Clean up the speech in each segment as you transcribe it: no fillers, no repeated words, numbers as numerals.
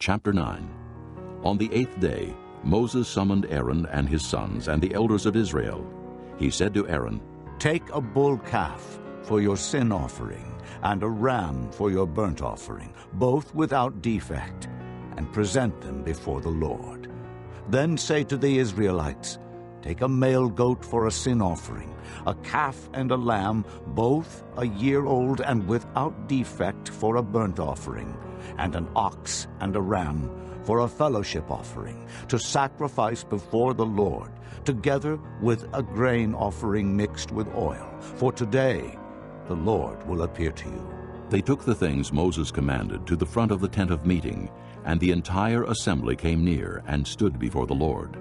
Chapter 9. On the 8th day, Moses summoned Aaron and his sons and the elders of Israel. He said to Aaron, "Take a bull calf for your sin offering and a ram for your burnt offering, both without defect, and present them before the Lord. Then say to the Israelites, take a male goat for a sin offering, a calf and a lamb, both a year old and without defect for a burnt offering, and an ox and a ram for a fellowship offering, to sacrifice before the Lord, together with a grain offering mixed with oil. For today the Lord will appear to you." They took the things Moses commanded to the front of the tent of meeting, and the entire assembly came near and stood before the Lord.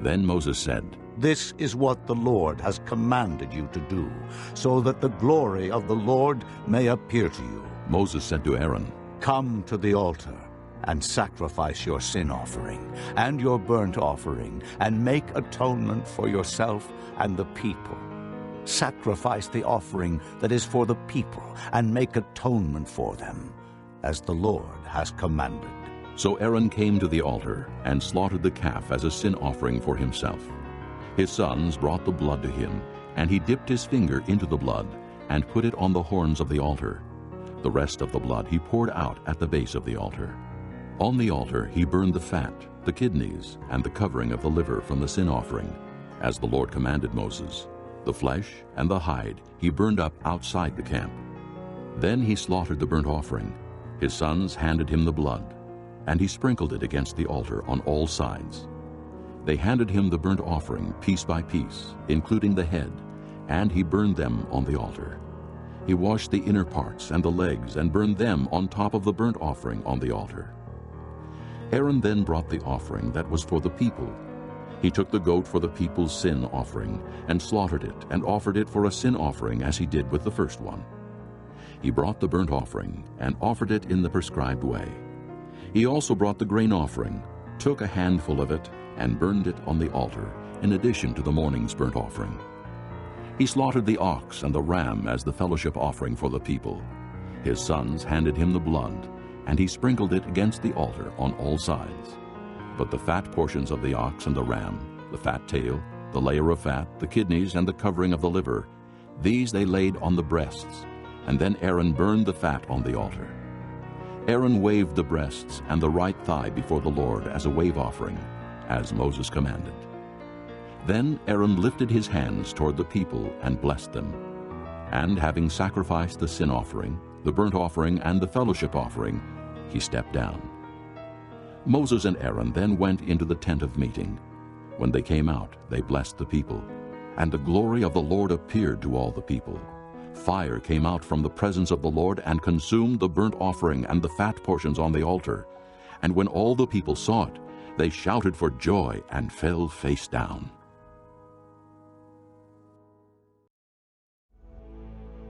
Then Moses said, "This is what the Lord has commanded you to do, so that the glory of the Lord may appear to you." Moses said to Aaron, "Come to the altar and sacrifice your sin offering and your burnt offering, and make atonement for yourself and the people. Sacrifice the offering that is for the people, and make atonement for them, as the Lord has commanded." So Aaron came to the altar and slaughtered the calf as a sin offering for himself. His sons brought the blood to him, and he dipped his finger into the blood and put it on the horns of the altar. The rest of the blood he poured out at the base of the altar. On the altar he burned the fat, the kidneys, and the covering of the liver from the sin offering, as the Lord commanded Moses. The flesh and the hide he burned up outside the camp. Then he slaughtered the burnt offering. His sons handed him the blood, and he sprinkled it against the altar on all sides. They handed him the burnt offering piece by piece, including the head, and he burned them on the altar. He washed the inner parts and the legs and burned them on top of the burnt offering on the altar. Aaron then brought the offering that was for the people. He took the goat for the people's sin offering and slaughtered it and offered it for a sin offering as he did with the first one. He brought the burnt offering and offered it in the prescribed way. He also brought the grain offering, took a handful of it, and burned it on the altar, in addition to the morning's burnt offering. He slaughtered the ox and the ram as the fellowship offering for the people. His sons handed him the blood, and he sprinkled it against the altar on all sides. But the fat portions of the ox and the ram, the fat tail, the layer of fat, the kidneys, and the covering of the liver, these they laid on the breasts, and then Aaron burned the fat on the altar. Aaron waved the breasts and the right thigh before the Lord as a wave offering, as Moses commanded. Then Aaron lifted his hands toward the people and blessed them. And having sacrificed the sin offering, the burnt offering, and the fellowship offering, he stepped down. Moses and Aaron then went into the tent of meeting. When they came out, they blessed the people, and the glory of the Lord appeared to all the people. Fire came out from the presence of the Lord and consumed the burnt offering and the fat portions on the altar. And when all the people saw it, they shouted for joy and fell face down.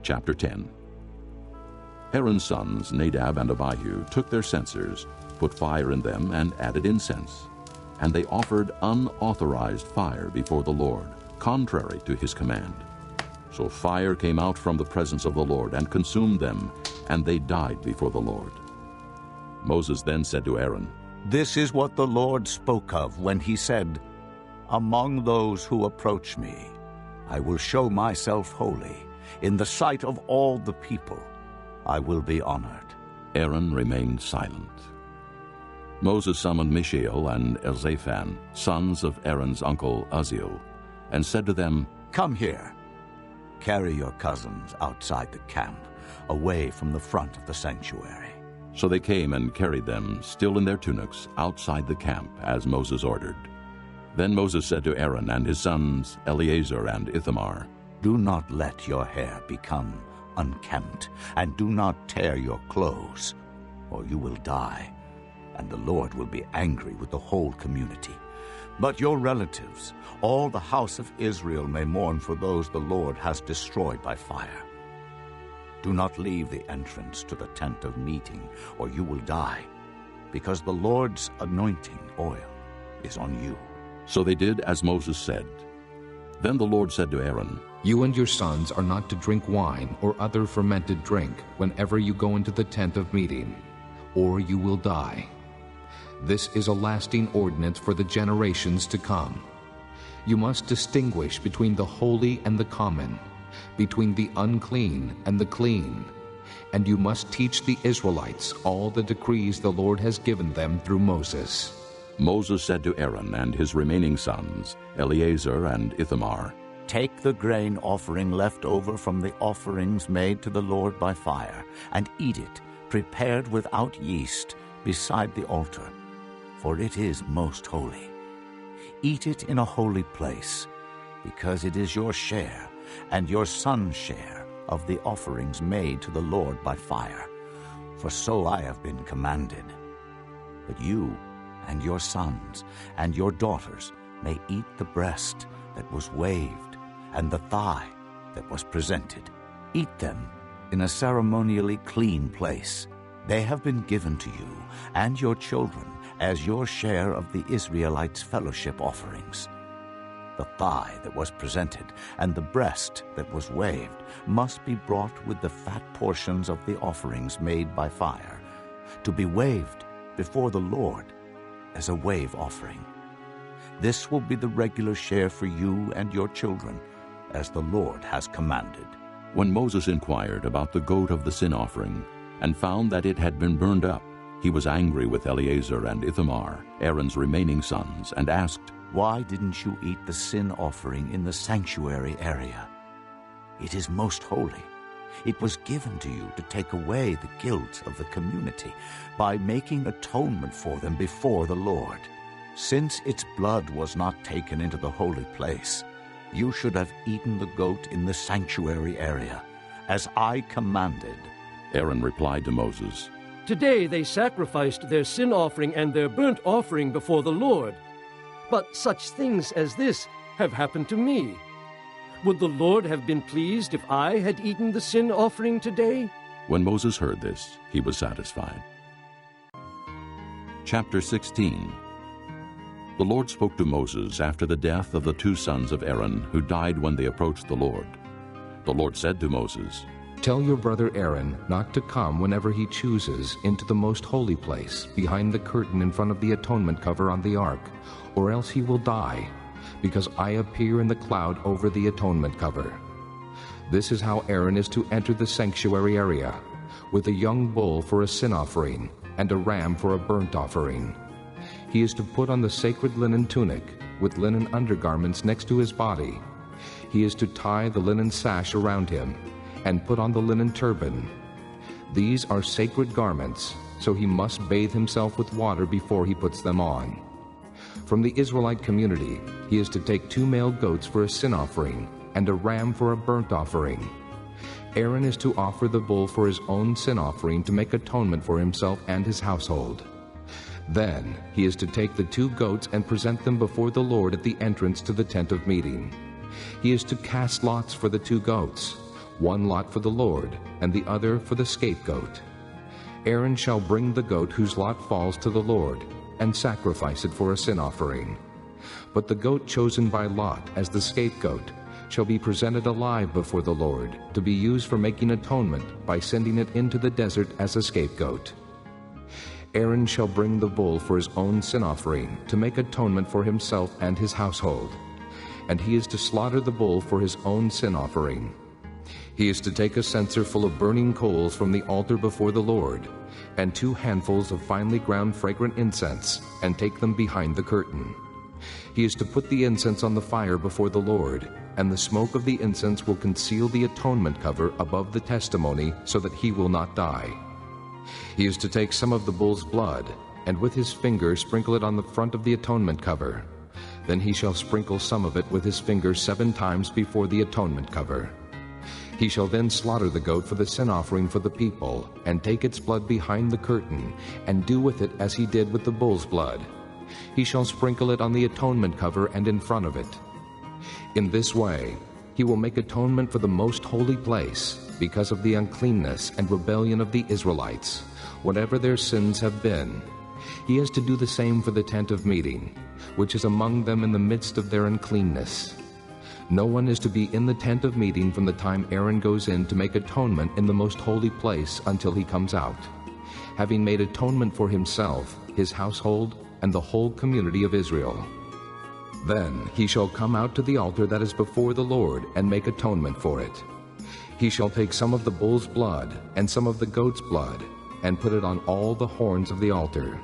Chapter 10. Aaron's sons, Nadab and Abihu, took their censers, put fire in them, and added incense. And they offered unauthorized fire before the Lord, contrary to his command. So fire came out from the presence of the Lord and consumed them, and they died before the Lord. Moses then said to Aaron, "This is what the Lord spoke of when he said, 'Among those who approach me, I will show myself holy. In the sight of all the people, I will be honored.'" Aaron remained silent. Moses summoned Mishael and Elzaphan, sons of Aaron's uncle Uzziel, and said to them, "Come here. Carry your cousins outside the camp, away from the front of the sanctuary." So they came and carried them, still in their tunics, outside the camp, as Moses ordered. Then Moses said to Aaron and his sons Eleazar and Ithamar, "Do not let your hair become unkempt, and do not tear your clothes, or you will die, and the Lord will be angry with the whole community. But your relatives, all the house of Israel, may mourn for those the Lord has destroyed by fire. Do not leave the entrance to the tent of meeting, or you will die, because the Lord's anointing oil is on you." So they did as Moses said. Then the Lord said to Aaron, "You and your sons are not to drink wine or other fermented drink whenever you go into the tent of meeting, or you will die. This is a lasting ordinance for the generations to come. You must distinguish between the holy and the common, between the unclean and the clean, and you must teach the Israelites all the decrees the Lord has given them through Moses." Moses said to Aaron and his remaining sons, Eleazar and Ithamar, "Take the grain offering left over from the offerings made to the Lord by fire, and eat it, prepared without yeast, beside the altar, for it is most holy. Eat it in a holy place, because it is your share and your son's share of the offerings made to the Lord by fire, for so I have been commanded. But you and your sons and your daughters may eat the breast that was waved and the thigh that was presented. Eat them in a ceremonially clean place. They have been given to you and your children as your share of the Israelites' fellowship offerings. The thigh that was presented and the breast that was waved must be brought with the fat portions of the offerings made by fire, to be waved before the Lord as a wave offering. This will be the regular share for you and your children, as the Lord has commanded." When Moses inquired about the goat of the sin offering and found that it had been burned up, he was angry with Eleazar and Ithamar, Aaron's remaining sons, and asked, "Why didn't you eat the sin offering in the sanctuary area? It is most holy. It was given to you to take away the guilt of the community by making atonement for them before the Lord. Since its blood was not taken into the holy place, you should have eaten the goat in the sanctuary area, as I commanded." Aaron replied to Moses, "Today they sacrificed their sin offering and their burnt offering before the Lord. But such things as this have happened to me. Would the Lord have been pleased if I had eaten the sin offering today?" When Moses heard this, he was satisfied. Chapter 16. The Lord spoke to Moses after the death of the two sons of Aaron who died when they approached the Lord. The Lord said to Moses, "Tell your brother Aaron not to come whenever he chooses into the most holy place behind the curtain in front of the atonement cover on the ark, or else he will die, because I appear in the cloud over the atonement cover. This is how Aaron is to enter the sanctuary area, with a young bull for a sin offering and a ram for a burnt offering. He is to put on the sacred linen tunic with linen undergarments next to his body. He is to tie the linen sash around him and put on the linen turban. These are sacred garments, so he must bathe himself with water before he puts them on. From the Israelite community, he is to take 2 male goats for a sin offering and a ram for a burnt offering. Aaron is to offer the bull for his own sin offering to make atonement for himself and his household. Then he is to take the 2 goats and present them before the Lord at the entrance to the tent of meeting. He is to cast lots for the 2 goats, one lot for the Lord and the other for the scapegoat. Aaron shall bring the goat whose lot falls to the Lord and sacrifice it for a sin offering. But the goat chosen by lot as the scapegoat shall be presented alive before the Lord, to be used for making atonement by sending it into the desert as a scapegoat. Aaron shall bring the bull for his own sin offering to make atonement for himself and his household, and he is to slaughter the bull for his own sin offering. He is to take a censer full of burning coals from the altar before the Lord, and 2 handfuls of finely ground fragrant incense, and take them behind the curtain. He is to put the incense on the fire before the Lord, and the smoke of the incense will conceal the atonement cover above the testimony, so that he will not die. He is to take some of the bull's blood, and with his finger sprinkle it on the front of the atonement cover. Then he shall sprinkle some of it with his finger 7 times before the atonement cover. He shall then slaughter the goat for the sin offering for the people, and take its blood behind the curtain, and do with it as he did with the bull's blood. He shall sprinkle it on the atonement cover and in front of it. In this way he will make atonement for the most holy place, because of the uncleanness and rebellion of the Israelites, whatever their sins have been. He has to do the same for the tent of meeting, which is among them in the midst of their uncleanness. No one is to be in the tent of meeting from the time Aaron goes in to make atonement in the most holy place until he comes out. Having made atonement for himself, his household, and the whole community of Israel. Then he shall come out to the altar that is before the Lord and make atonement for it. He shall take some of the bull's blood and some of the goat's blood and put it on all the horns of the altar.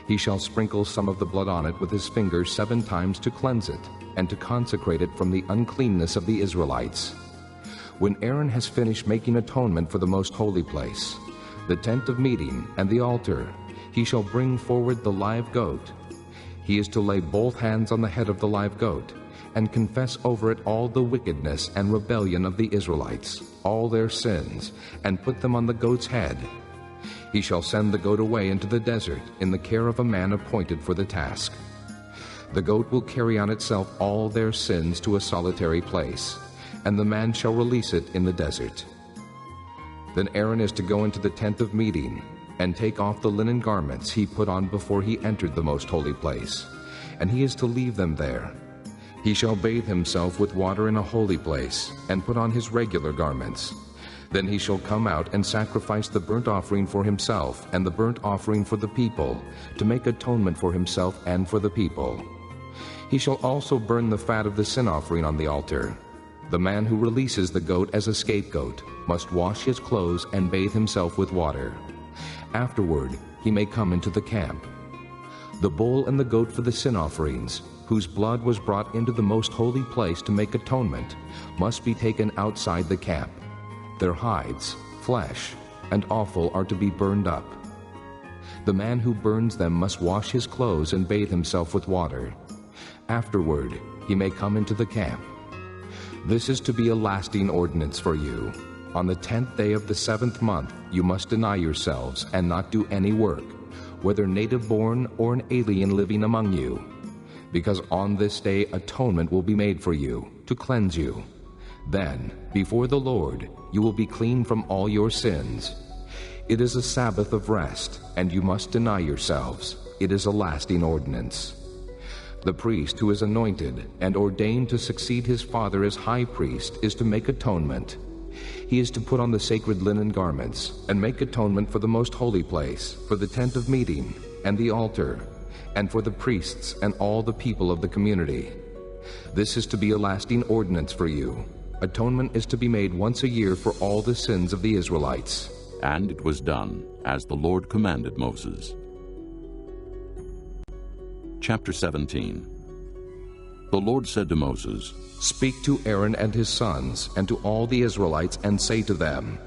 He shall sprinkle some of the blood on it with his finger 7 times to cleanse it and to consecrate it from the uncleanness of the Israelites. When Aaron has finished making atonement for the most holy place, the tent of meeting, and the altar, he shall bring forward the live goat. He is to lay both hands on the head of the live goat and confess over it all the wickedness and rebellion of the Israelites, all their sins, and put them on the goat's head. He shall send the goat away into the desert in the care of a man appointed for the task. The goat will carry on itself all their sins to a solitary place, and the man shall release it in the desert. Then Aaron is to go into the tent of meeting and take off the linen garments he put on before he entered the most holy place, and he is to leave them there. He shall bathe himself with water in a holy place and put on his regular garments. Then he shall come out and sacrifice the burnt offering for himself and the burnt offering for the people, to make atonement for himself and for the people. He shall also burn the fat of the sin offering on the altar. The man who releases the goat as a scapegoat must wash his clothes and bathe himself with water. Afterward he may come into the camp. The bull and the goat for the sin offerings, whose blood was brought into the most holy place to make atonement, must be taken outside the camp. Their hides, flesh, and offal are to be burned up. The man who burns them must wash his clothes and bathe himself with water. Afterward he may come into the camp. This is to be a lasting ordinance for you. On the 10th day of the 7th month you must deny yourselves and not do any work, whether native-born or an alien living among you, because on this day atonement will be made for you, to cleanse you. Then, before the Lord, you will be clean from all your sins. It is a Sabbath of rest, and you must deny yourselves. It is a lasting ordinance. The priest who is anointed and ordained to succeed his father as high priest is to make atonement. He is to put on the sacred linen garments and make atonement for the most holy place, for the tent of meeting, and the altar, and for the priests and all the people of the community. This is to be a lasting ordinance for you. Atonement is to be made once a year for all the sins of the Israelites. And it was done, as the Lord commanded Moses. Chapter 17. The Lord said to Moses, Speak to Aaron and his sons, and to all the Israelites, and say to them,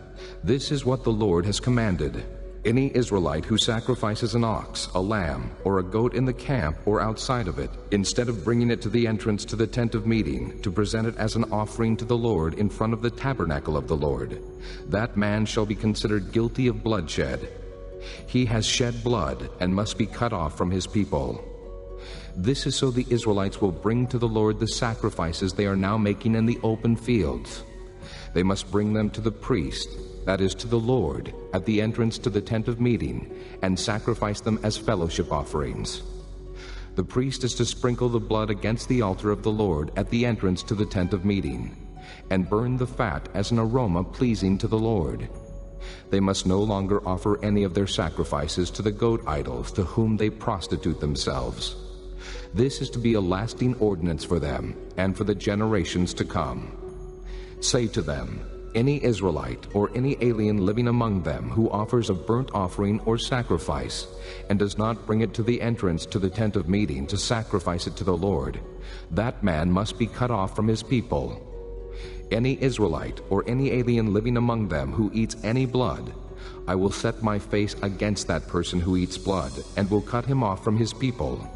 This is what the Lord has commanded. Any Israelite who sacrifices an ox, a lamb, or a goat in the camp or outside of it, instead of bringing it to the entrance to the tent of meeting, to present it as an offering to the Lord in front of the tabernacle of the Lord, that man shall be considered guilty of bloodshed. He has shed blood and must be cut off from his people. This is so the Israelites will bring to the Lord the sacrifices they are now making in the open fields. They must bring them to the priest, that is, to the Lord, at the entrance to the tent of meeting, and sacrifice them as fellowship offerings. The priest is to sprinkle the blood against the altar of the Lord at the entrance to the tent of meeting, and burn the fat as an aroma pleasing to the Lord. They must no longer offer any of their sacrifices to the goat idols to whom they prostitute themselves. This is to be a lasting ordinance for them and for the generations to come. Say to them, Any Israelite or any alien living among them who offers a burnt offering or sacrifice and does not bring it to the entrance to the tent of meeting to sacrifice it to the Lord, that man must be cut off from his people. Any Israelite or any alien living among them who eats any blood, I will set my face against that person who eats blood and will cut him off from his people.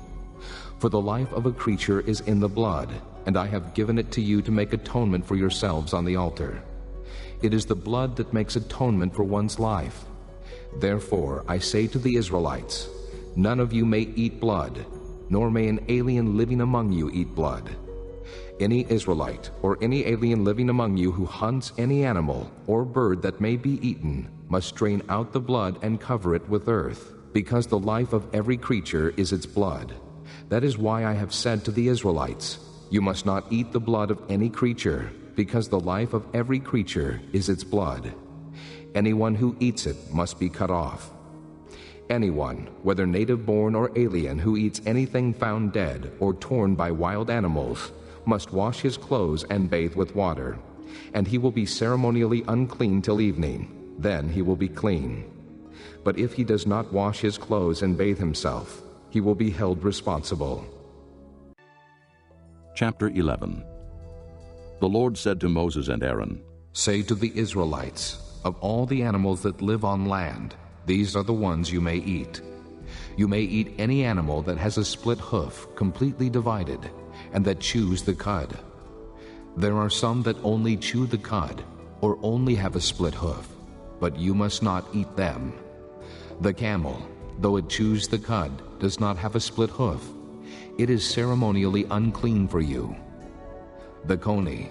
For the life of a creature is in the blood, and I have given it to you to make atonement for yourselves on the altar. It is the blood that makes atonement for one's life. Therefore I say to the Israelites, None of you may eat blood, nor may an alien living among you eat blood. Any Israelite or any alien living among you who hunts any animal or bird that may be eaten must drain out the blood and cover it with earth, because the life of every creature is its blood. That is why I have said to the Israelites, You must not eat the blood of any creature, because the life of every creature is its blood. Anyone who eats it must be cut off. Anyone, whether native-born or alien, who eats anything found dead or torn by wild animals must wash his clothes and bathe with water, and he will be ceremonially unclean till evening. Then he will be clean. But if he does not wash his clothes and bathe himself, he will be held responsible. Chapter 11. The Lord said to Moses and Aaron, Say to the Israelites, of all the animals that live on land, these are the ones you may eat. You may eat any animal that has a split hoof, completely divided, and that chews the cud. There are some that only chew the cud, or only have a split hoof, but you must not eat them. The camel, though it chews the cud, does not have a split hoof. It is ceremonially unclean for you. The coney,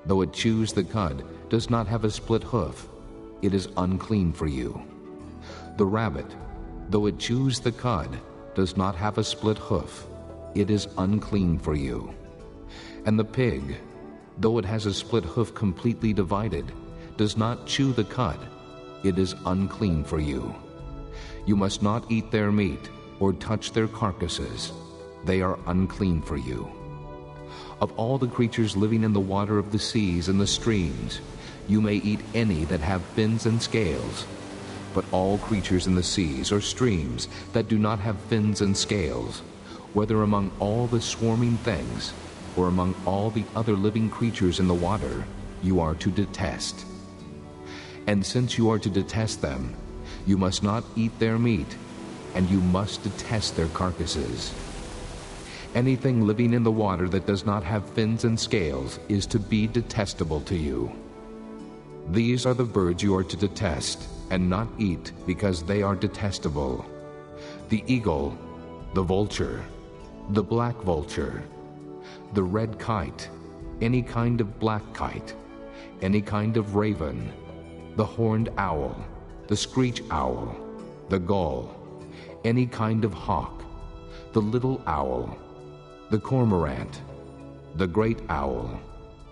though it chews the cud, does not have a split hoof. It is unclean for you. The rabbit, though it chews the cud, does not have a split hoof. It is unclean for you. And the pig, though it has a split hoof completely divided, does not chew the cud. It is unclean for you. You must not eat their meat or touch their carcasses. They are unclean for you. Of all the creatures living in the water of the seas and the streams, you may eat any that have fins and scales. But all creatures in the seas or streams that do not have fins and scales, whether among all the swarming things or among all the other living creatures in the water, you are to detest. And since you are to detest them, you must not eat their meat, and you must detest their carcasses. Anything living in the water that does not have fins and scales is to be detestable to you. These are the birds you are to detest, and not eat, because they are detestable: the eagle, the vulture, the black vulture, the red kite, any kind of black kite, any kind of raven, the horned owl, the screech owl, the gull, any kind of hawk, the little owl, the cormorant, the great owl,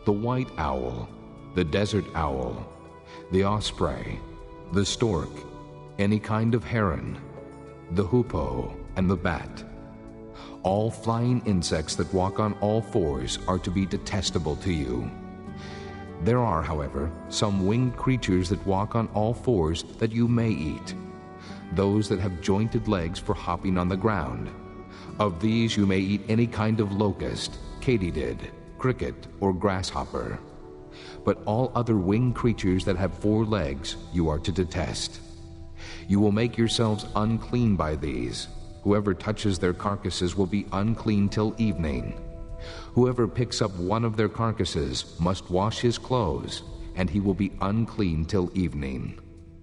the white owl, the desert owl, the osprey, the stork, any kind of heron, the hoopoe, and the bat. All flying insects that walk on all fours are to be detestable to you. There are, however, some winged creatures that walk on all fours that you may eat, those that have jointed legs for hopping on the ground. Of these you may eat any kind of locust, katydid, cricket, or grasshopper. But all other winged creatures that have 4 legs you are to detest. You will make yourselves unclean by these. Whoever touches their carcasses will be unclean till evening. Whoever picks up one of their carcasses must wash his clothes, and he will be unclean till evening.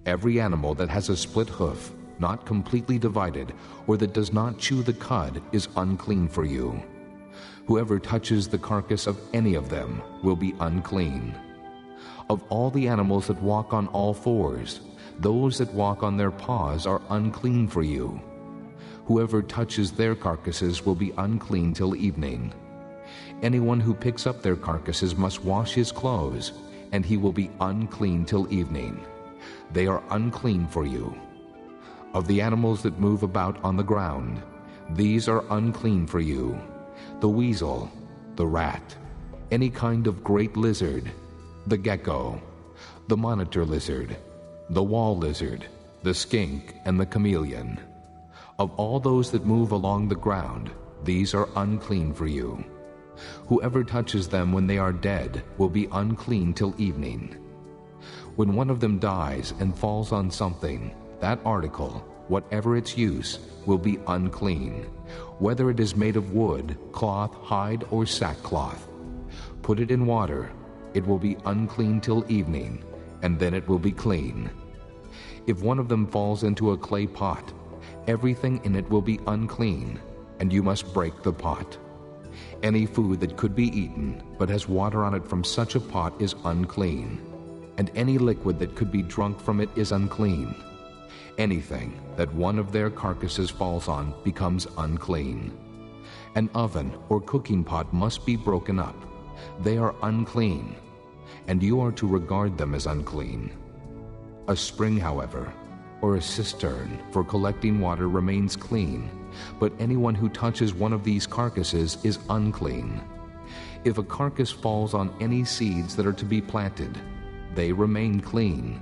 Every animal that has a split hoof, not completely divided, or that does not chew the cud, is unclean for you. Whoever touches the carcass of any of them will be unclean. Of all the animals that walk on all fours, those that walk on their paws are unclean for you. Whoever touches their carcasses will be unclean till evening. Anyone who picks up their carcasses must wash his clothes, and he will be unclean till evening. They are unclean for you. Of the animals that move about on the ground, these are unclean for you: the weasel, the rat, any kind of great lizard, the gecko, the monitor lizard, the wall lizard, the skink, and the chameleon. Of all those that move along the ground, these are unclean for you. Whoever touches them when they are dead will be unclean till evening. When one of them dies and falls on something, that article, whatever its use, will be unclean, whether it is made of wood, cloth, hide, or sackcloth. Put it in water, it will be unclean till evening, and then it will be clean. If one of them falls into a clay pot, everything in it will be unclean, and you must break the pot. Any food that could be eaten, but has water on it from such a pot, is unclean, and any liquid that could be drunk from it is unclean. Anything that one of their carcasses falls on becomes unclean. An oven or cooking pot must be broken up. They are unclean, and you are to regard them as unclean. A spring, however, or a cistern for collecting water remains clean, but anyone who touches one of these carcasses is unclean. If a carcass falls on any seeds that are to be planted, they remain clean.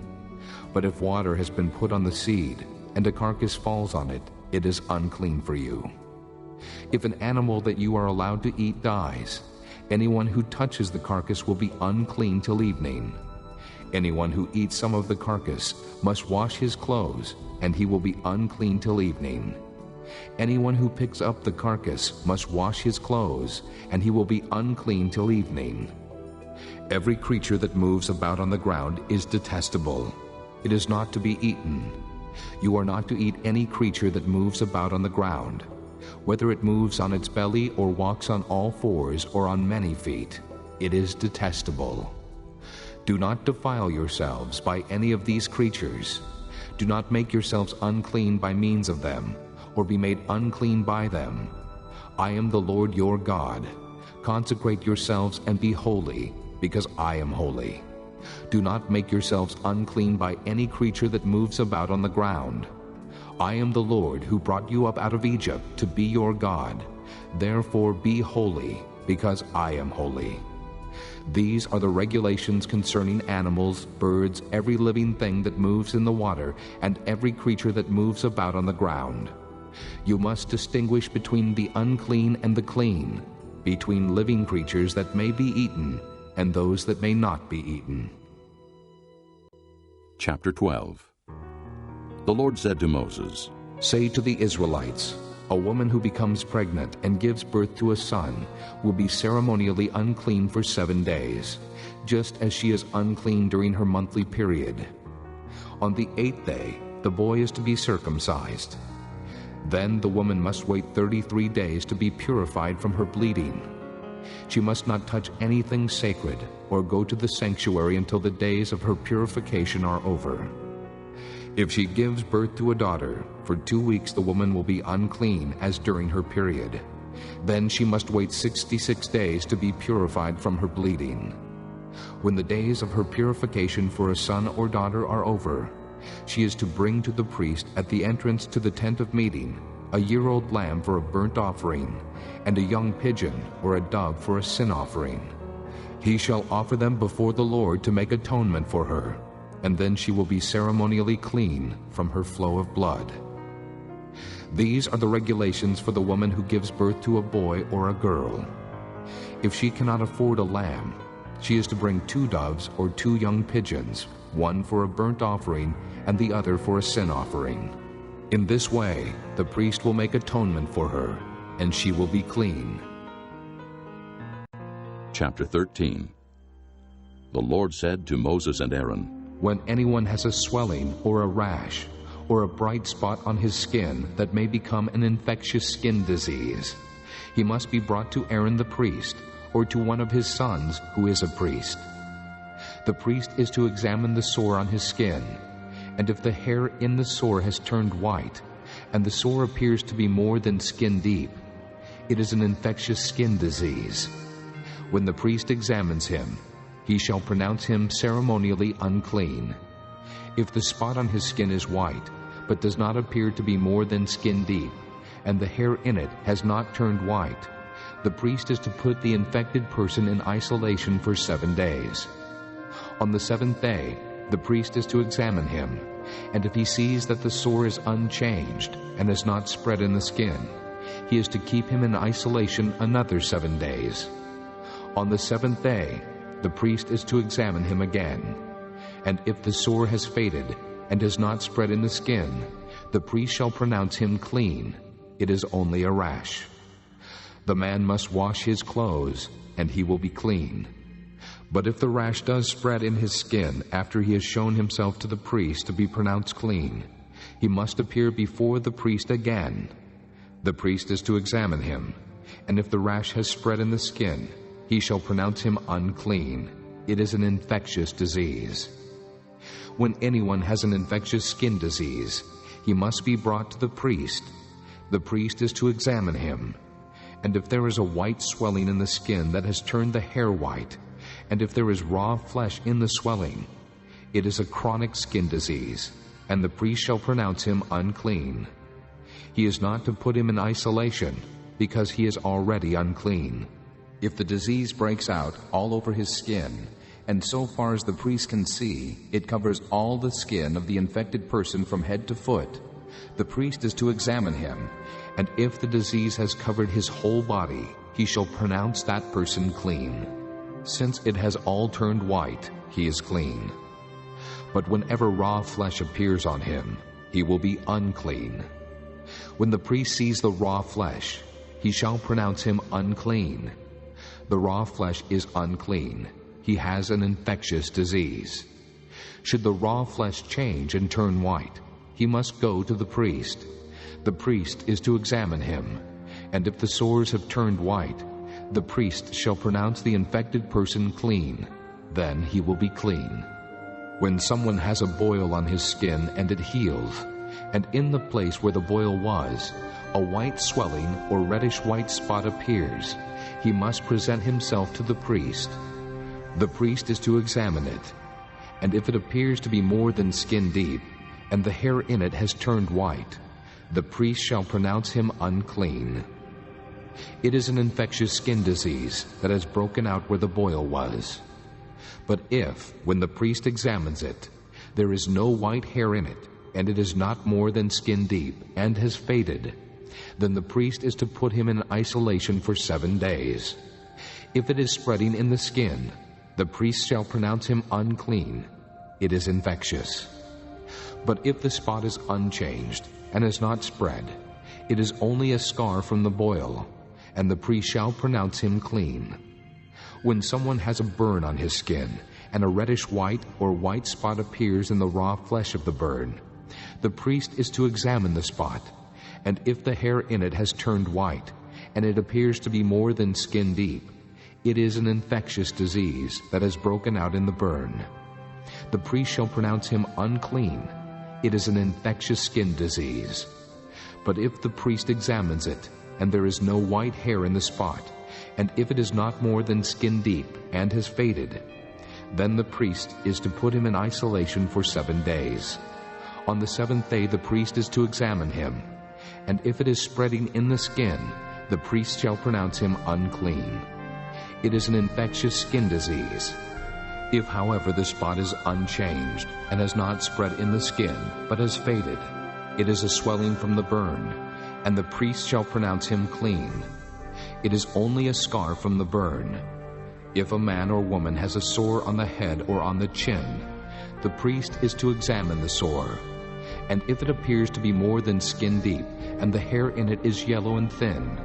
But if water has been put on the seed, and a carcass falls on it, it is unclean for you. If an animal that you are allowed to eat dies, anyone who touches the carcass will be unclean till evening. Anyone who eats some of the carcass must wash his clothes, and he will be unclean till evening. Anyone who picks up the carcass must wash his clothes, and he will be unclean till evening. Every creature that moves about on the ground is detestable. It is not to be eaten. You are not to eat any creature that moves about on the ground, whether it moves on its belly or walks on all fours or on many feet. It is detestable. Do not defile yourselves by any of these creatures. Do not make yourselves unclean by means of them, or be made unclean by them. I am the Lord your God. Consecrate yourselves and be holy, because I am holy. Do not make yourselves unclean by any creature that moves about on the ground. I am the Lord who brought you up out of Egypt to be your God. Therefore be holy, because I am holy. These are the regulations concerning animals, birds, every living thing that moves in the water, and every creature that moves about on the ground. You must distinguish between the unclean and the clean, between living creatures that may be eaten and those that may not be eaten. Chapter 12. The Lord said to Moses, Say to the Israelites, a woman who becomes pregnant and gives birth to a son will be ceremonially unclean for 7 days, just as she is unclean during her monthly period. On the 8th day, the boy is to be circumcised. Then the woman must wait 33 days to be purified from her bleeding. She must not touch anything sacred or go to the sanctuary until the days of her purification are over. If she gives birth to a daughter, for 2 weeks the woman will be unclean as during her period. Then she must wait 66 days to be purified from her bleeding. When the days of her purification for a son or daughter are over, she is to bring to the priest at the entrance to the tent of meeting a year-old lamb for a burnt offering, and a young pigeon or a dove for a sin offering. He shall offer them before the Lord to make atonement for her, and then she will be ceremonially clean from her flow of blood. These are the regulations for the woman who gives birth to a boy or a girl. If she cannot afford a lamb, she is to bring 2 doves or 2 young pigeons, one for a burnt offering and the other for a sin offering. In this way, the priest will make atonement for her, and she will be clean. Chapter 13. The Lord said to Moses and Aaron, When anyone has a swelling or a rash, or a bright spot on his skin that may become an infectious skin disease, he must be brought to Aaron the priest, or to one of his sons who is a priest. The priest is to examine the sore on his skin, and if the hair in the sore has turned white, and the sore appears to be more than skin deep, it is an infectious skin disease. When the priest examines him, he shall pronounce him ceremonially unclean. If the spot on his skin is white, but does not appear to be more than skin deep, and the hair in it has not turned white, the priest is to put the infected person in isolation for 7 days. On the 7th day, the priest is to examine him, and if he sees that the sore is unchanged and has not spread in the skin, he is to keep him in isolation another 7 days. On the 7th day, the priest is to examine him again, and if the sore has faded and has not spread in the skin, the priest shall pronounce him clean. It is only a rash. The man must wash his clothes, and he will be clean. But if the rash does spread in his skin after he has shown himself to the priest to be pronounced clean, he must appear before the priest again. The priest is to examine him, and if the rash has spread in the skin, he shall pronounce him unclean. It is an infectious disease. When anyone has an infectious skin disease, he must be brought to the priest. The priest is to examine him. And if there is a white swelling in the skin that has turned the hair white, and if there is raw flesh in the swelling, it is a chronic skin disease. and the priest shall pronounce him unclean. He is not to put him in isolation, because he is already unclean. If the disease breaks out all over his skin, and so far as the priest can see, it covers all the skin of the infected person from head to foot, the priest is to examine him, and if the disease has covered his whole body, he shall pronounce that person clean. Since it has all turned white, he is clean. But whenever raw flesh appears on him, he will be unclean. When the priest sees the raw flesh, he shall pronounce him unclean. The raw flesh is unclean. He has an infectious disease. Should the raw flesh change and turn white, he must go to the priest. The priest is to examine him, and if the sores have turned white, the priest shall pronounce the infected person clean. Then he will be clean. When someone has a boil on his skin and it heals, and in the place where the boil was, a white swelling or reddish-white spot appears, he must present himself to the priest. The priest is to examine it, and if it appears to be more than skin deep, and the hair in it has turned white, the priest shall pronounce him unclean. It is an infectious skin disease that has broken out where the boil was. But if, when the priest examines it, there is no white hair in it, and it is not more than skin deep, and has faded, then the priest is to put him in isolation for 7 days. If it is spreading in the skin, the priest shall pronounce him unclean. It is infectious. But if the spot is unchanged and has not spread, it is only a scar from the boil, and the priest shall pronounce him clean. When someone has a burn on his skin, and a reddish white or white spot appears in the raw flesh of the burn, the priest is to examine the spot, and if the hair in it has turned white, and it appears to be more than skin deep, it is an infectious disease that has broken out in the burn. The priest shall pronounce him unclean. It is an infectious skin disease. But if the priest examines it, and there is no white hair in the spot, and if it is not more than skin deep and has faded, then the priest is to put him in isolation for 7 days. On the 7th day the priest is to examine him, and if it is spreading in the skin, the priest shall pronounce him unclean. It is an infectious skin disease. If, however, the spot is unchanged and has not spread in the skin, but has faded, it is a swelling from the burn, and the priest shall pronounce him clean. It is only a scar from the burn. If a man or woman has a sore on the head or on the chin, the priest is to examine the sore. And if it appears to be more than skin deep, and the hair in it is yellow and thin,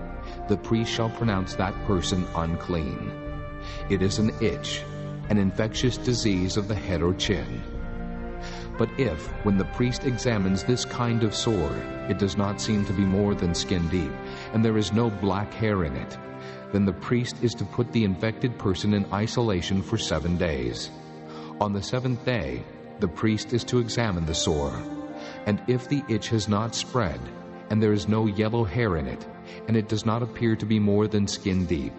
the priest shall pronounce that person unclean. It is an itch, an infectious disease of the head or chin. But if, when the priest examines this kind of sore, it does not seem to be more than skin deep, and there is no black hair in it, then the priest is to put the infected person in isolation for 7 days. On the 7th day, the priest is to examine the sore, and if the itch has not spread, and there is no yellow hair in it, and it does not appear to be more than skin deep,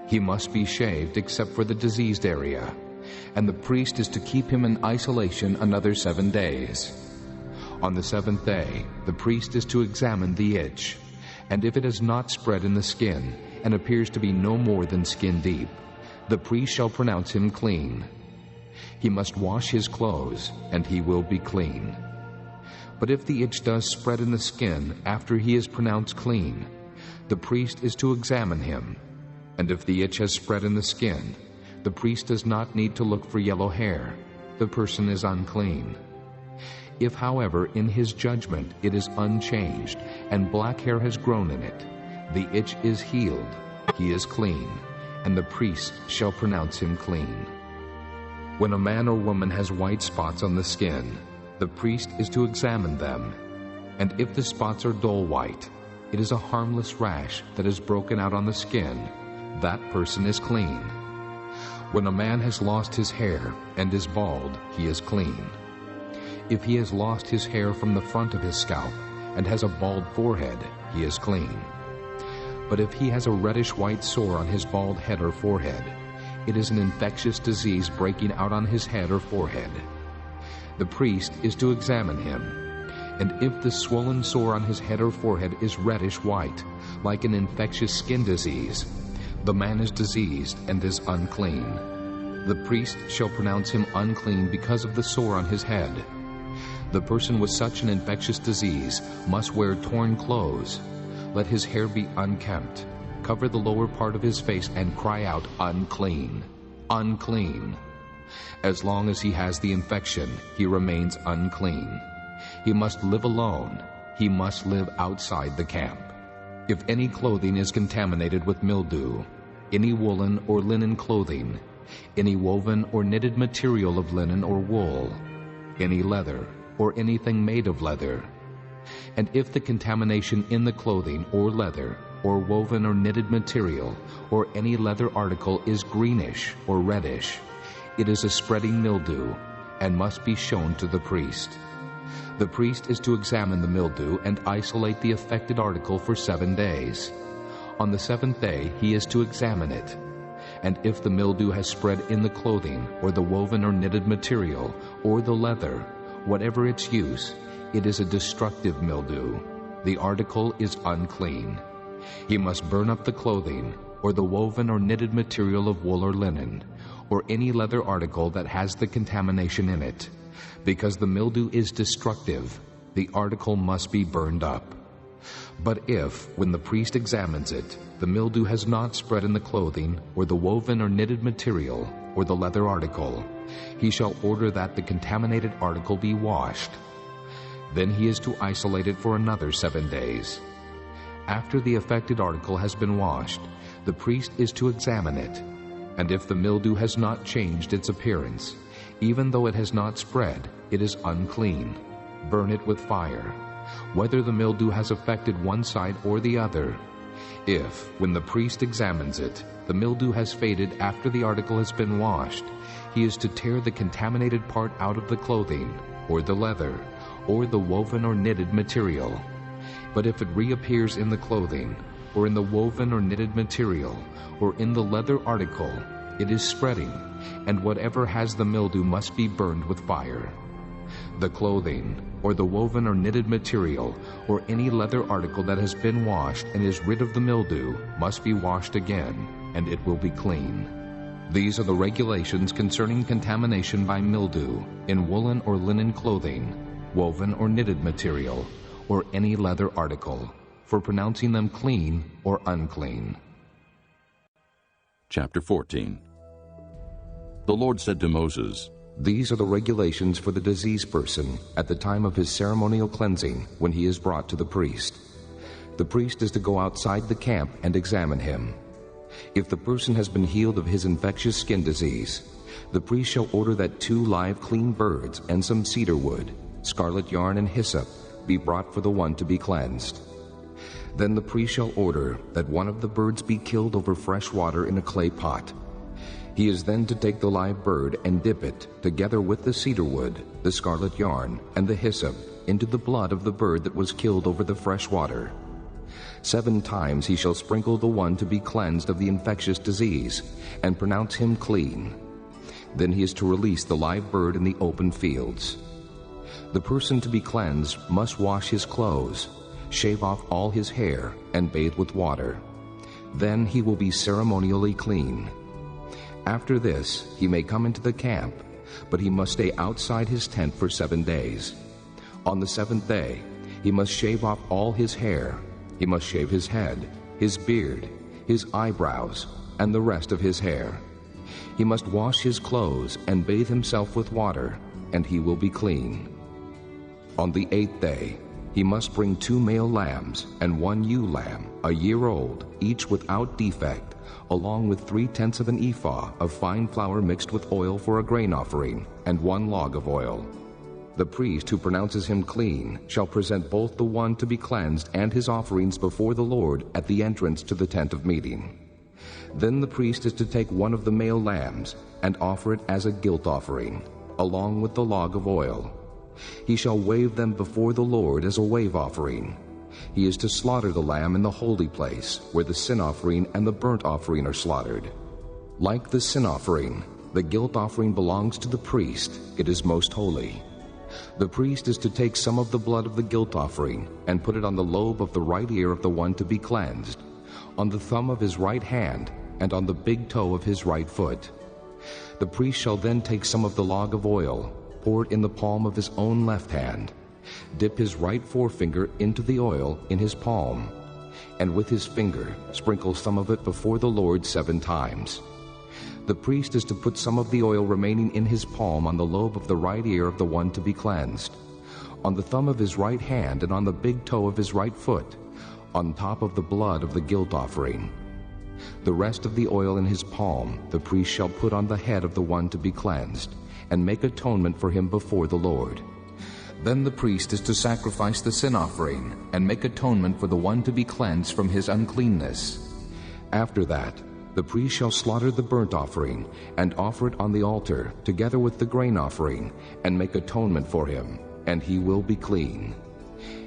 he must be shaved except for the diseased area, and the priest is to keep him in isolation another 7 days. On the 7th day, the priest is to examine the itch, and if it has not spread in the skin, and appears to be no more than skin deep, the priest shall pronounce him clean. He must wash his clothes, and he will be clean. But if the itch does spread in the skin after he is pronounced clean, the priest is to examine him, and if the itch has spread in the skin, the priest does not need to look for yellow hair. The person is unclean. If, however, in his judgment it is unchanged, and black hair has grown in it, the itch is healed, he is clean, and the priest shall pronounce him clean. When a man or woman has white spots on the skin, the priest is to examine them, and if the spots are dull white, it is a harmless rash that is broken out on the skin. That person is clean. When a man has lost his hair and is bald, he is clean. If he has lost his hair from the front of his scalp and has a bald forehead, he is clean. But if he has a reddish-white sore on his bald head or forehead, it is an infectious disease breaking out on his head or forehead. the priest is to examine him. And if the swollen sore on his head or forehead is reddish white, like an infectious skin disease, the man is diseased and is unclean. The priest shall pronounce him unclean because of the sore on his head. The person with such an infectious disease must wear torn clothes. Let his hair be unkempt. Cover the lower part of his face and cry out, "Unclean! Unclean!" As long as he has the infection, he remains unclean. He must live alone. He must live outside the camp. If any clothing is contaminated with mildew, any woolen or linen clothing, any woven or knitted material of linen or wool, any leather, or anything made of leather, and if the contamination in the clothing or leather, or woven or knitted material, or any leather article is greenish or reddish, it is a spreading mildew, and must be shown to the priest. The priest is to examine the mildew and isolate the affected article for 7 days. On the 7th day he is to examine it. And if the mildew has spread in the clothing, or the woven or knitted material, or the leather, whatever its use, it is a destructive mildew. The article is unclean. He must burn up the clothing, or the woven or knitted material of wool or linen, or any leather article that has the contamination in it. Because the mildew is destructive, the article must be burned up. But if, when the priest examines it, the mildew has not spread in the clothing, or the woven or knitted material, or the leather article, he shall order that the contaminated article be washed. Then he is to isolate it for another 7 days. After the affected article has been washed, the priest is to examine it. And if the mildew has not changed its appearance, even though it has not spread, it is unclean. Burn it with fire, whether the mildew has affected one side or the other. If, when the priest examines it, the mildew has faded after the article has been washed, he is to tear the contaminated part out of the clothing, or the leather, or the woven or knitted material. But if it reappears in the clothing, or in the woven or knitted material, or in the leather article, it is spreading, and whatever has the mildew must be burned with fire. The clothing, or the woven or knitted material, or any leather article that has been washed and is rid of the mildew, must be washed again, and it will be clean. These are the regulations concerning contamination by mildew in woolen or linen clothing, woven or knitted material, or any leather article, for pronouncing them clean or unclean. Chapter 14. The Lord said to Moses, These are the regulations for the diseased person at the time of his ceremonial cleansing when he is brought to the priest. The priest is to go outside the camp and examine him. If the person has been healed of his infectious skin disease, the priest shall order that 2 live clean birds and some cedar wood, scarlet yarn and hyssop be brought for the one to be cleansed. Then the priest shall order that one of the birds be killed over fresh water in a clay pot. He is then to take the live bird and dip it, together with the cedar wood, the scarlet yarn, and the hyssop, into the blood of the bird that was killed over the fresh water. 7 times he shall sprinkle the one to be cleansed of the infectious disease, and pronounce him clean. Then he is to release the live bird in the open fields. The person to be cleansed must wash his clothes, shave off all his hair, and bathe with water. Then he will be ceremonially clean. After this, he may come into the camp, but he must stay outside his tent for 7 days. On the 7th day, he must shave off all his hair. He must shave his head, his beard, his eyebrows, and the rest of his hair. He must wash his clothes and bathe himself with water, and he will be clean. On the 8th day, he must bring 2 male lambs and 1 ewe lamb, a year old, each without defect, along with 3/10 of an ephah of fine flour mixed with oil for a grain offering, and 1 log of oil. The priest who pronounces him clean shall present both the one to be cleansed and his offerings before the Lord at the entrance to the tent of meeting. Then the priest is to take one of the male lambs and offer it as a guilt offering, along with the log of oil. He shall wave them before the Lord as a wave offering. He is to slaughter the lamb in the holy place, where the sin offering and the burnt offering are slaughtered. Like the sin offering, the guilt offering belongs to the priest. It is most holy. The priest is to take some of the blood of the guilt offering and put it on the lobe of the right ear of the one to be cleansed, on the thumb of his right hand, and on the big toe of his right foot. The priest shall then take some of the log of oil, pour it in the palm of his own left hand, dip his right forefinger into the oil in his palm, and with his finger sprinkle some of it before the Lord 7 times. The priest is to put some of the oil remaining in his palm on the lobe of the right ear of the one to be cleansed, on the thumb of his right hand, and on the big toe of his right foot, on top of the blood of the guilt offering. The rest of the oil in his palm the priest shall put on the head of the one to be cleansed, and make atonement for him before the Lord. Then the priest is to sacrifice the sin offering, and make atonement for the one to be cleansed from his uncleanness. After that, the priest shall slaughter the burnt offering, and offer it on the altar, together with the grain offering, and make atonement for him, and he will be clean.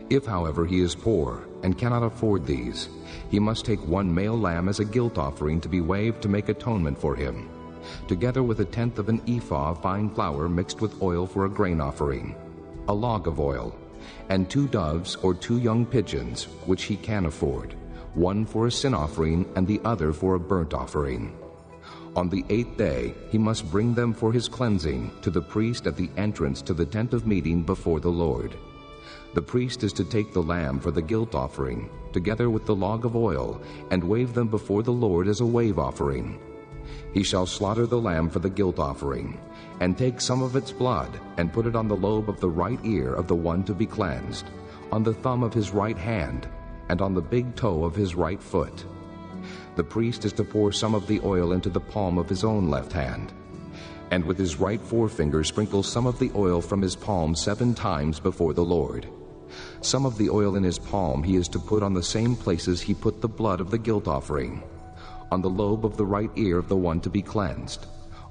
If, however, he is poor, and cannot afford these, he must take 1 male lamb as a guilt offering to be waved to make atonement for him, together with 1/10 of an ephah of fine flour mixed with oil for a grain offering, a log of oil, and 2 doves or 2 young pigeons, which he can afford, one for a sin offering and the other for a burnt offering. On the 8th day he must bring them for his cleansing to the priest at the entrance to the tent of meeting before the Lord. The priest is to take the lamb for the guilt offering, together with the log of oil, and wave them before the Lord as a wave offering. He shall slaughter the lamb for the guilt offering, and take some of its blood, and put it on the lobe of the right ear of the one to be cleansed, on the thumb of his right hand, and on the big toe of his right foot. The priest is to pour some of the oil into the palm of his own left hand, and with his right forefinger sprinkle some of the oil from his palm 7 times before the Lord. Some of the oil in his palm he is to put on the same places he put the blood of the guilt offering, on the lobe of the right ear of the one to be cleansed,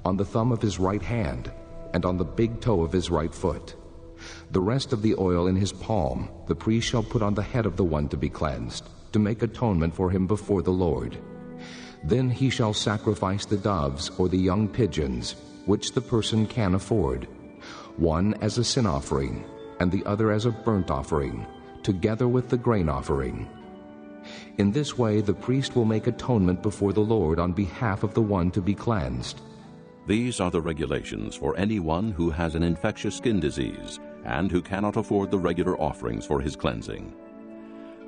on the thumb of his right hand, and on the big toe of his right foot. The rest of the oil in his palm the priest shall put on the head of the one to be cleansed, to make atonement for him before the Lord. Then he shall sacrifice the doves or the young pigeons, which the person can afford, one as a sin offering, and the other as a burnt offering, together with the grain offering. In this way the priest will make atonement before the Lord on behalf of the one to be cleansed. These are the regulations for anyone who has an infectious skin disease and who cannot afford the regular offerings for his cleansing.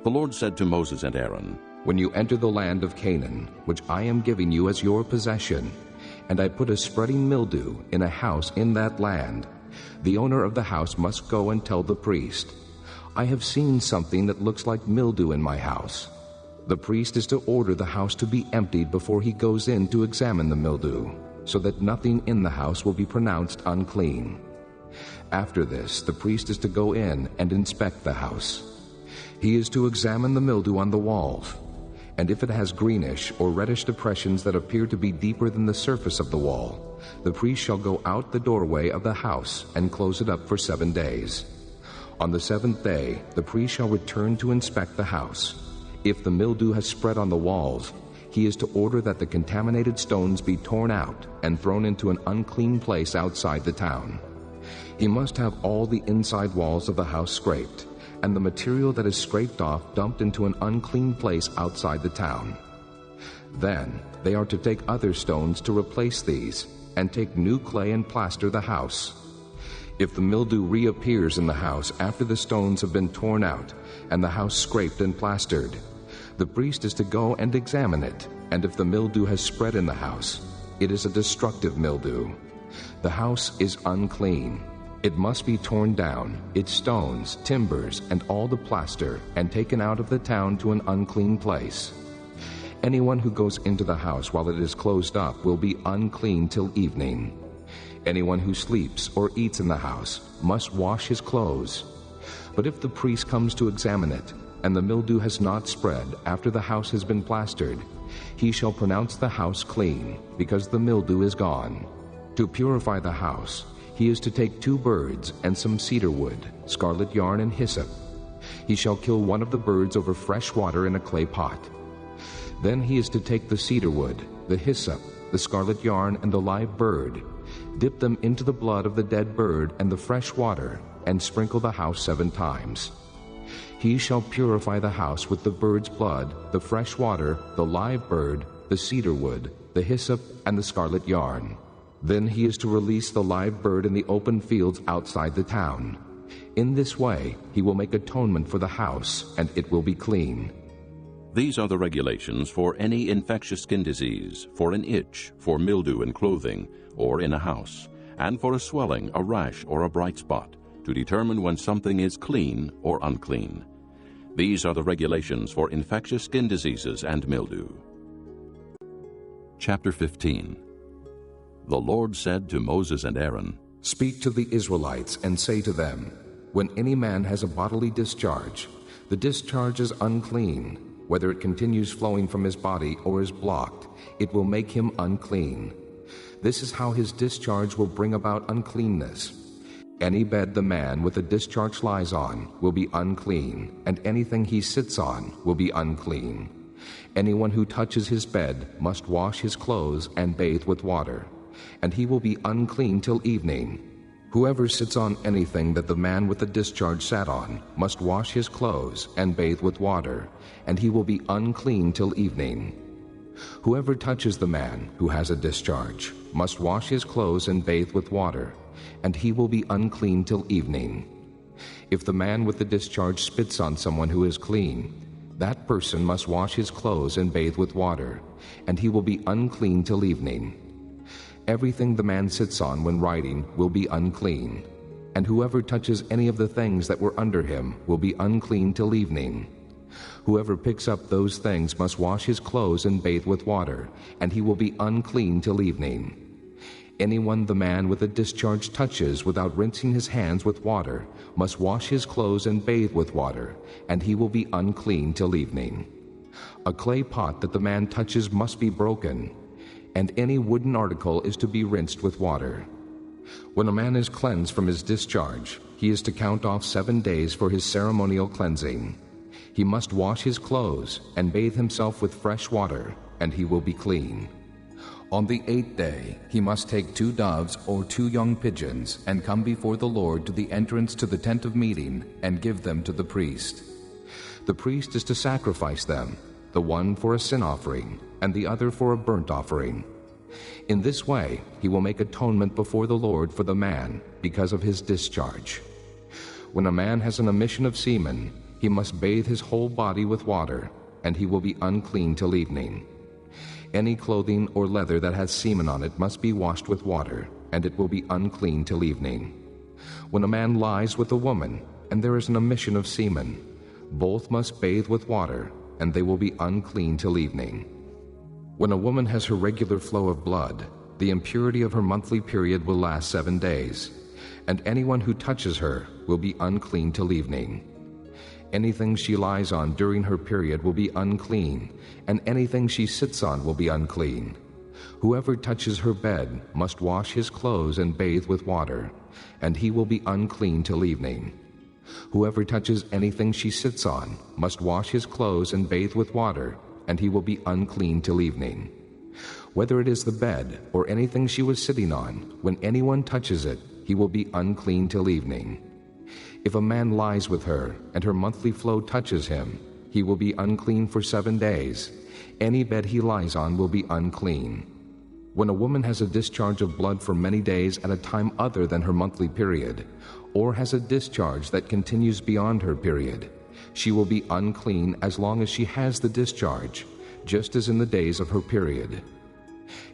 The Lord said to Moses and Aaron, When you enter the land of Canaan, which I am giving you as your possession, and I put a spreading mildew in a house in that land, the owner of the house must go and tell the priest, I have seen something that looks like mildew in my house. The priest is to order the house to be emptied before he goes in to examine the mildew, so that nothing in the house will be pronounced unclean. After this, the priest is to go in and inspect the house. He is to examine the mildew on the walls, and if it has greenish or reddish depressions that appear to be deeper than the surface of the wall, the priest shall go out the doorway of the house and close it up for 7 days. On the 7th day, the priest shall return to inspect the house. If the mildew has spread on the walls, he is to order that the contaminated stones be torn out and thrown into an unclean place outside the town. He must have all the inside walls of the house scraped, and the material that is scraped off dumped into an unclean place outside the town. Then they are to take other stones to replace these, and take new clay and plaster the house. If the mildew reappears in the house after the stones have been torn out and the house scraped and plastered, the priest is to go and examine it, and if the mildew has spread in the house, it is a destructive mildew. The house is unclean. It must be torn down, its stones, timbers, and all the plaster, and taken out of the town to an unclean place. Anyone who goes into the house while it is closed up will be unclean till evening. Anyone who sleeps or eats in the house must wash his clothes. But if the priest comes to examine it, and the mildew has not spread after the house has been plastered, he shall pronounce the house clean, because the mildew is gone. To purify the house, he is to take 2 birds and some cedar wood, scarlet yarn, and hyssop. He shall kill one of the birds over fresh water in a clay pot. Then he is to take the cedar wood, the hyssop, the scarlet yarn, and the live bird, dip them into the blood of the dead bird and the fresh water, and sprinkle the house 7 times. He shall purify the house with the bird's blood, the fresh water, the live bird, the cedar wood, the hyssop, and the scarlet yarn. Then he is to release the live bird in the open fields outside the town. In this way he will make atonement for the house, and it will be clean. These are the regulations for any infectious skin disease, for an itch, for mildew in clothing, or in a house, and for a swelling, a rash, or a bright spot, to determine when something is clean or unclean. These are the regulations for infectious skin diseases and mildew. Chapter 15. The Lord said to Moses and Aaron, Speak to the Israelites and say to them, When any man has a bodily discharge, the discharge is unclean. Whether it continues flowing from his body or is blocked, it will make him unclean. This is how his discharge will bring about uncleanness. Any bed the man with a discharge lies on will be unclean, and anything he sits on will be unclean. Anyone who touches his bed must wash his clothes and bathe with water, and he will be unclean till evening. Whoever sits on anything that the man with the discharge sat on must wash his clothes and bathe with water, and he will be unclean till evening. Whoever touches the man who has a discharge must wash his clothes and bathe with water, and he will be unclean till evening. If the man with the discharge spits on someone who is clean, that person must wash his clothes and bathe with water, and he will be unclean till evening. Everything the man sits on when riding will be unclean, and whoever touches any of the things that were under him will be unclean till evening. Whoever picks up those things must wash his clothes and bathe with water, and he will be unclean till evening. Anyone the man with a discharge touches without rinsing his hands with water must wash his clothes and bathe with water, and he will be unclean till evening. A clay pot that the man touches must be broken, and any wooden article is to be rinsed with water. When a man is cleansed from his discharge, he is to count off 7 days for his ceremonial cleansing. He must wash his clothes and bathe himself with fresh water, and he will be clean. On the 8th day he must take 2 doves or 2 young pigeons and come before the Lord to the entrance to the tent of meeting and give them to the priest. The priest is to sacrifice them, the one for a sin offering and the other for a burnt offering. In this way he will make atonement before the Lord for the man because of his discharge. When a man has an emission of semen, he must bathe his whole body with water, and he will be unclean till evening. Any clothing or leather that has semen on it must be washed with water, and it will be unclean till evening. When a man lies with a woman, and there is an emission of semen, both must bathe with water, and they will be unclean till evening. When a woman has her regular flow of blood, the impurity of her monthly period will last 7 days, and anyone who touches her will be unclean till evening. Anything she lies on during her period will be unclean, and anything she sits on will be unclean. Whoever touches her bed must wash his clothes and bathe with water, and he will be unclean till evening. Whoever touches anything she sits on must wash his clothes and bathe with water, and he will be unclean till evening. Whether it is the bed or anything she was sitting on, when anyone touches it, he will be unclean till evening. If a man lies with her, and her monthly flow touches him, he will be unclean for 7 days. Any bed he lies on will be unclean. When a woman has a discharge of blood for many days at a time other than her monthly period, or has a discharge that continues beyond her period, she will be unclean as long as she has the discharge, just as in the days of her period.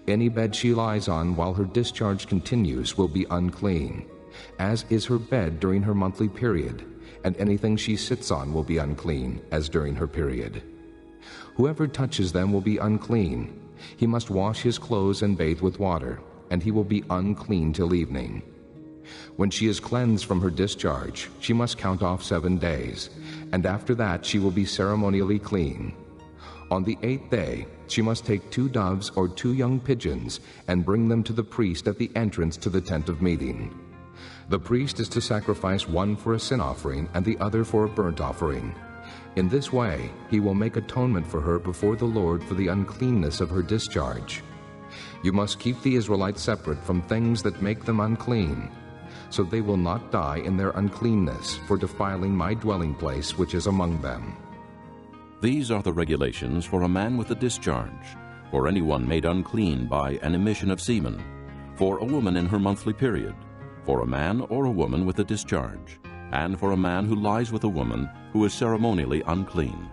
Any bed she lies on while her discharge continues will be unclean, as is her bed during her monthly period, and anything she sits on will be unclean, as during her period. Whoever touches them will be unclean. He must wash his clothes and bathe with water, and he will be unclean till evening. When she is cleansed from her discharge, she must count off 7 days, and after that she will be ceremonially clean. On the 8th day she must take 2 doves or 2 young pigeons and bring them to the priest at the entrance to the tent of meeting. The priest is to sacrifice one for a sin offering and the other for a burnt offering. In this way he will make atonement for her before the Lord for the uncleanness of her discharge. You must keep the Israelites separate from things that make them unclean. so they will not die in their uncleanness for defiling my dwelling place which is among them. These are the regulations for a man with a discharge, for anyone made unclean by an emission of semen, for a woman in her monthly period, for a man or a woman with a discharge, and for a man who lies with a woman who is ceremonially unclean.